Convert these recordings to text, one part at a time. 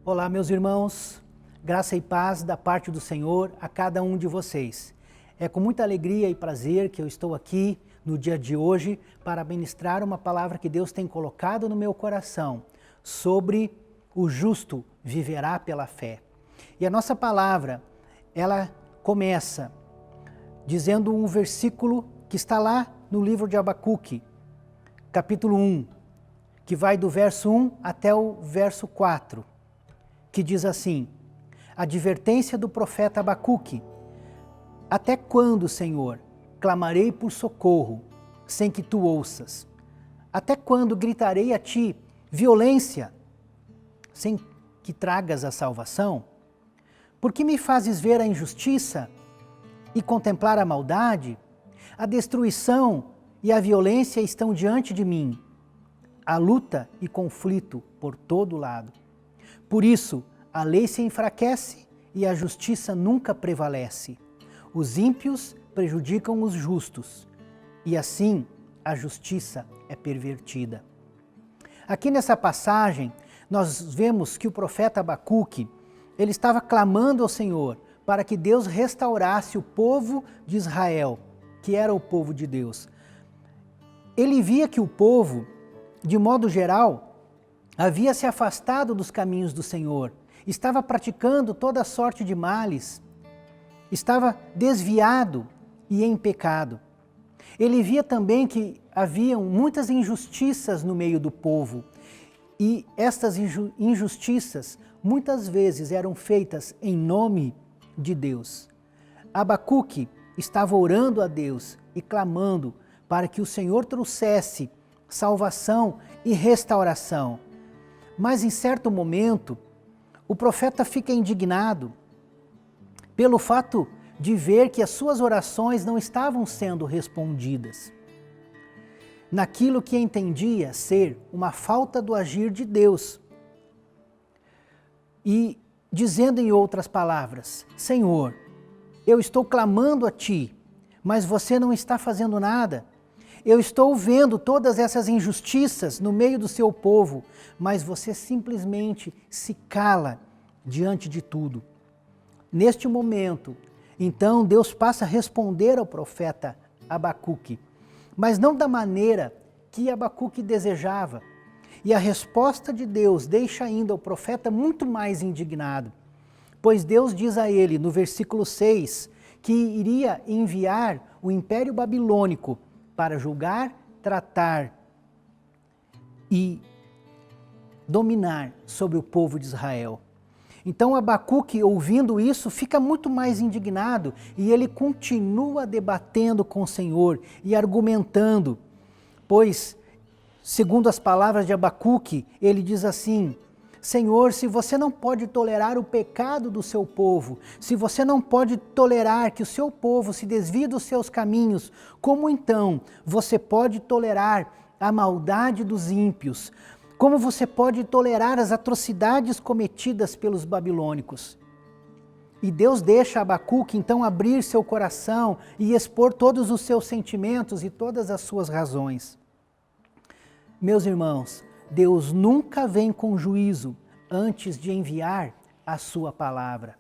Olá, meus irmãos, graça e paz da parte do Senhor a cada um de vocês. É com muita alegria e prazer que eu estou aqui no dia de hoje para ministrar uma palavra que Deus tem colocado no meu coração sobre o justo viverá pela fé. E a nossa palavra, ela começa dizendo um versículo que está lá no livro de Abacuque, capítulo 1, que vai do verso 1 até o verso 4. Que diz assim: advertência do profeta Abacuque. Até quando, Senhor, clamarei por socorro, sem que tu ouças? Até quando gritarei a ti violência, sem que tragas a salvação? Por que me fazes ver a injustiça e contemplar a maldade? A destruição e a violência estão diante de mim, a luta e conflito por todo lado. Por isso, a lei se enfraquece e a justiça nunca prevalece. Os ímpios prejudicam os justos, e assim a justiça é pervertida. Aqui nessa passagem, nós vemos que o profeta Abacuque, ele estava clamando ao Senhor para que Deus restaurasse o povo de Israel, que era o povo de Deus. Ele via que o povo, de modo geral, havia se afastado dos caminhos do Senhor, estava praticando toda sorte de males, estava desviado e em pecado. Ele via também que haviam muitas injustiças no meio do povo, e estas injustiças muitas vezes eram feitas em nome de Deus. Abacuque estava orando a Deus e clamando para que o Senhor trouxesse salvação e restauração. Mas em certo momento, o profeta fica indignado pelo fato de ver que as suas orações não estavam sendo respondidas naquilo que entendia ser uma falta do agir de Deus. E dizendo em outras palavras: Senhor, eu estou clamando a Ti, mas você não está fazendo nada. Eu estou vendo todas essas injustiças no meio do seu povo, mas você simplesmente se cala diante de tudo. Neste momento, então, Deus passa a responder ao profeta Abacuque, mas não da maneira que Abacuque desejava. E a resposta de Deus deixa ainda o profeta muito mais indignado, pois Deus diz a ele, no versículo 6, que iria enviar o Império Babilônico para julgar, tratar e dominar sobre o povo de Israel. Então Abacuque, ouvindo isso, fica muito mais indignado e ele continua debatendo com o Senhor e argumentando, pois, segundo as palavras de Abacuque, ele diz assim: Senhor, se você não pode tolerar o pecado do seu povo, se você não pode tolerar que o seu povo se desvie dos seus caminhos, como então você pode tolerar a maldade dos ímpios? Como você pode tolerar as atrocidades cometidas pelos babilônicos? E Deus deixa Abacuque então abrir seu coração e expor todos os seus sentimentos e todas as suas razões. Meus irmãos, Deus nunca vem com juízo antes de enviar a sua palavra.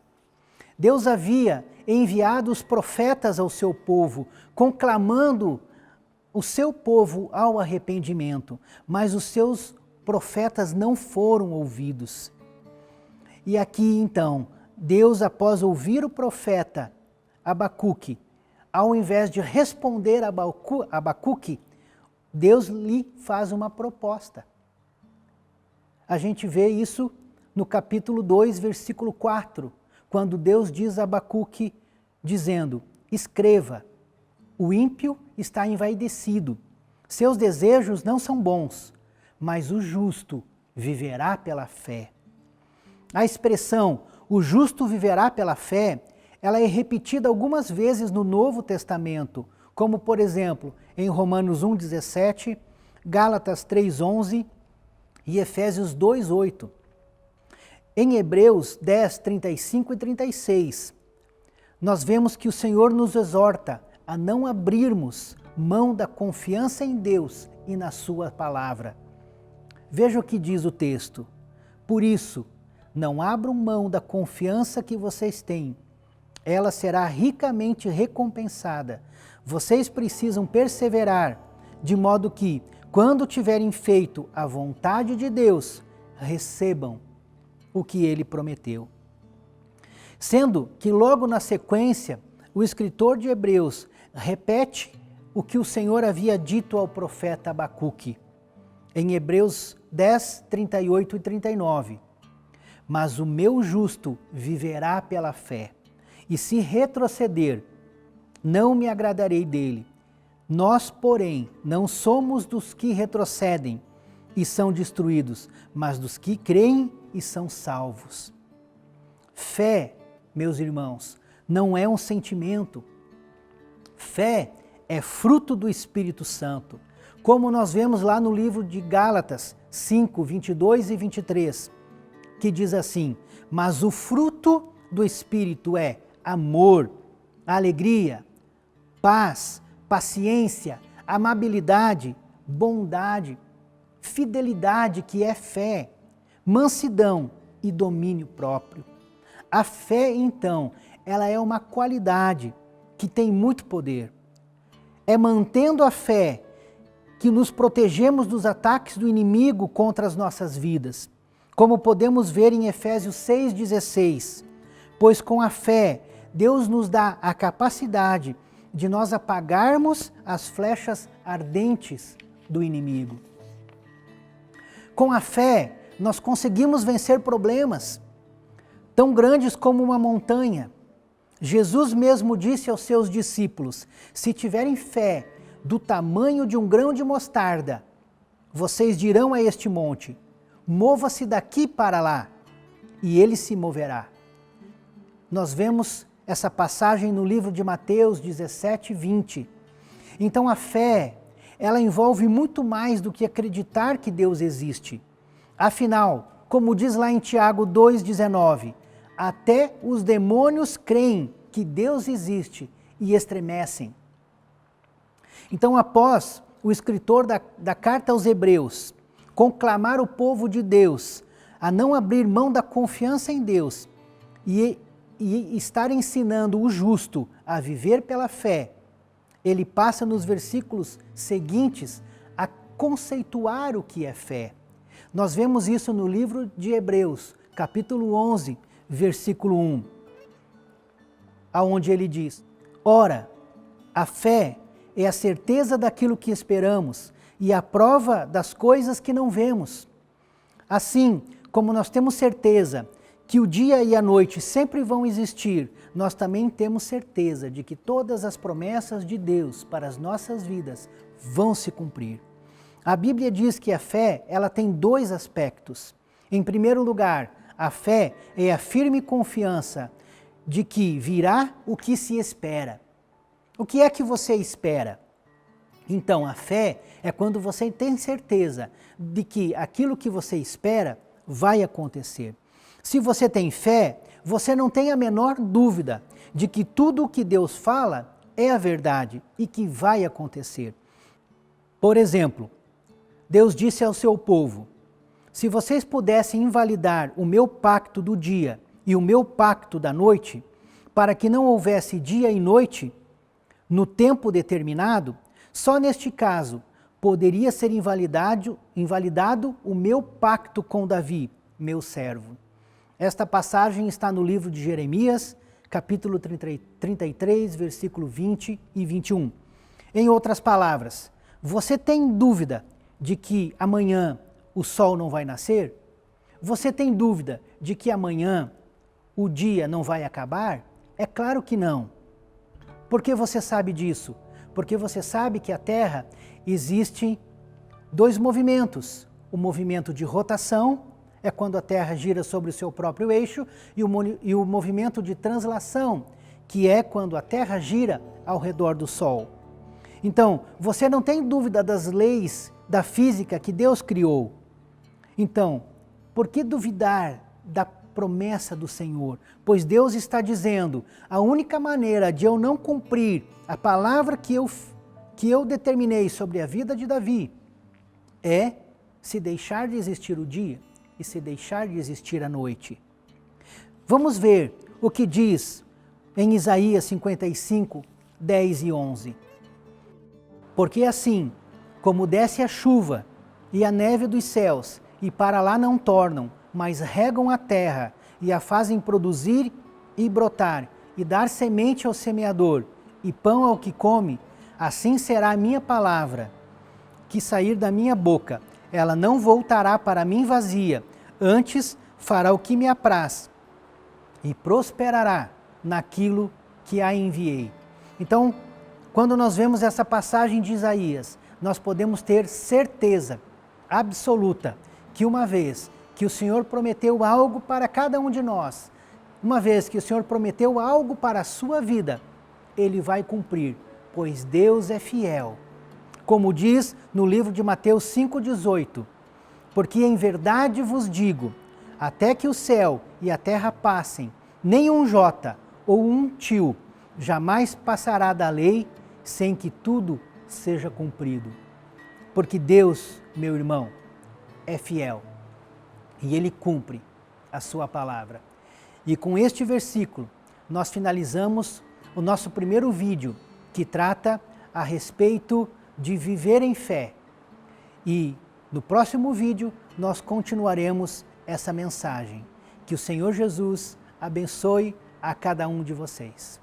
Deus havia enviado os profetas ao seu povo, conclamando o seu povo ao arrependimento, mas os seus profetas não foram ouvidos. E aqui então, Deus, após ouvir o profeta Abacuque, ao invés de responder a Abacuque, Deus lhe faz uma proposta. A gente vê isso no capítulo 2, versículo 4, quando Deus diz a Abacuque, dizendo: escreva, o ímpio está envaidecido, seus desejos não são bons, mas o justo viverá pela fé. A expressão, o justo viverá pela fé, ela é repetida algumas vezes no Novo Testamento, como por exemplo, em Romanos 1,17, Gálatas 3,11 e Efésios 2,8. Em Hebreus 10, 35 e 36, nós vemos que o Senhor nos exorta a não abrirmos mão da confiança em Deus e na sua palavra. Veja o que diz o texto: por isso, não abram mão da confiança que vocês têm. Ela será ricamente recompensada. Vocês precisam perseverar, de modo que, quando tiverem feito a vontade de Deus, recebam o que Ele prometeu. Sendo que logo na sequência, o escritor de Hebreus repete o que o Senhor havia dito ao profeta Abacuque, em Hebreus 10, 38 e 39. Mas o meu justo viverá pela fé, e se retroceder, não me agradarei dele. Nós, porém, não somos dos que retrocedem e são destruídos, mas dos que creem e são salvos. Fé, meus irmãos, não é um sentimento. Fé é fruto do Espírito Santo, como nós vemos lá no livro de Gálatas 5, 22 e 23, que diz assim: mas o fruto do Espírito é amor, alegria, paz, paciência, amabilidade, bondade, fidelidade, que é fé, mansidão e domínio próprio. A fé, então, ela é uma qualidade que tem muito poder. É mantendo a fé que nos protegemos dos ataques do inimigo contra as nossas vidas, como podemos ver em Efésios 6,16. Pois com a fé, Deus nos dá a capacidade de nós apagarmos as flechas ardentes do inimigo. Com a fé, nós conseguimos vencer problemas tão grandes como uma montanha. Jesus mesmo disse aos seus discípulos: se tiverem fé do tamanho de um grão de mostarda, vocês dirão a este monte: mova-se daqui para lá, e ele se moverá. Nós vemos essa passagem no livro de Mateus 17, 20. Então a fé, ela envolve muito mais do que acreditar que Deus existe. Afinal, como diz lá em Tiago 2,19, até os demônios creem que Deus existe e estremecem. Então, após o escritor da carta aos Hebreus conclamar o povo de Deus a não abrir mão da confiança em Deus e estar ensinando o justo a viver pela fé, ele passa nos versículos seguintes a conceituar o que é fé. Nós vemos isso no livro de Hebreus, capítulo 11, versículo 1, aonde ele diz: ora, a fé é a certeza daquilo que esperamos e a prova das coisas que não vemos. Assim, como nós temos certeza que o dia e a noite sempre vão existir, nós também temos certeza de que todas as promessas de Deus para as nossas vidas vão se cumprir. A Bíblia diz que a fé, ela tem dois aspectos. Em primeiro lugar, a fé é a firme confiança de que virá o que se espera. O que é que você espera? Então, a fé é quando você tem certeza de que aquilo que você espera vai acontecer. Se você tem fé, você não tem a menor dúvida de que tudo o que Deus fala é a verdade e que vai acontecer. Por exemplo, Deus disse ao seu povo: se vocês pudessem invalidar o meu pacto do dia e o meu pacto da noite, para que não houvesse dia e noite no tempo determinado, só neste caso poderia ser invalidado o meu pacto com Davi, meu servo. Esta passagem está no livro de Jeremias, capítulo 33, versículo 20 e 21. Em outras palavras, você tem dúvida de que amanhã o sol não vai nascer? Você tem dúvida de que amanhã o dia não vai acabar? É claro que não. Por que você sabe disso? Porque você sabe que a Terra existe dois movimentos. O movimento de rotação é quando a Terra gira sobre o seu próprio eixo, e o movimento de translação, que é quando a Terra gira ao redor do Sol. Então, você não tem dúvida das leis da física que Deus criou. Então, por que duvidar da promessa do Senhor? Pois Deus está dizendo: a única maneira de eu não cumprir a palavra que eu determinei sobre a vida de Davi é se deixar de existir o dia e se deixar de existir a noite. Vamos ver o que diz em Isaías 55, 10 e 11. Porque assim, como desce a chuva e a neve dos céus, e para lá não tornam, mas regam a terra, e a fazem produzir e brotar, e dar semente ao semeador, e pão ao que come, assim será a minha palavra, que sair da minha boca. Ela não voltará para mim vazia, antes fará o que me apraz, e prosperará naquilo que a enviei. Então, quando nós vemos essa passagem de Isaías, nós podemos ter certeza absoluta que uma vez que o Senhor prometeu algo para cada um de nós, uma vez que o Senhor prometeu algo para a sua vida, Ele vai cumprir, pois Deus é fiel. Como diz no livro de Mateus 5,18, porque em verdade vos digo, até que o céu e a terra passem, nem um jota ou um tio jamais passará da lei sem que tudo seja cumprido. Porque Deus, meu irmão, é fiel e Ele cumpre a sua palavra. E com este versículo, nós finalizamos o nosso primeiro vídeo, que trata a respeito de viver em fé. E no próximo vídeo, nós continuaremos essa mensagem. Que o Senhor Jesus abençoe a cada um de vocês.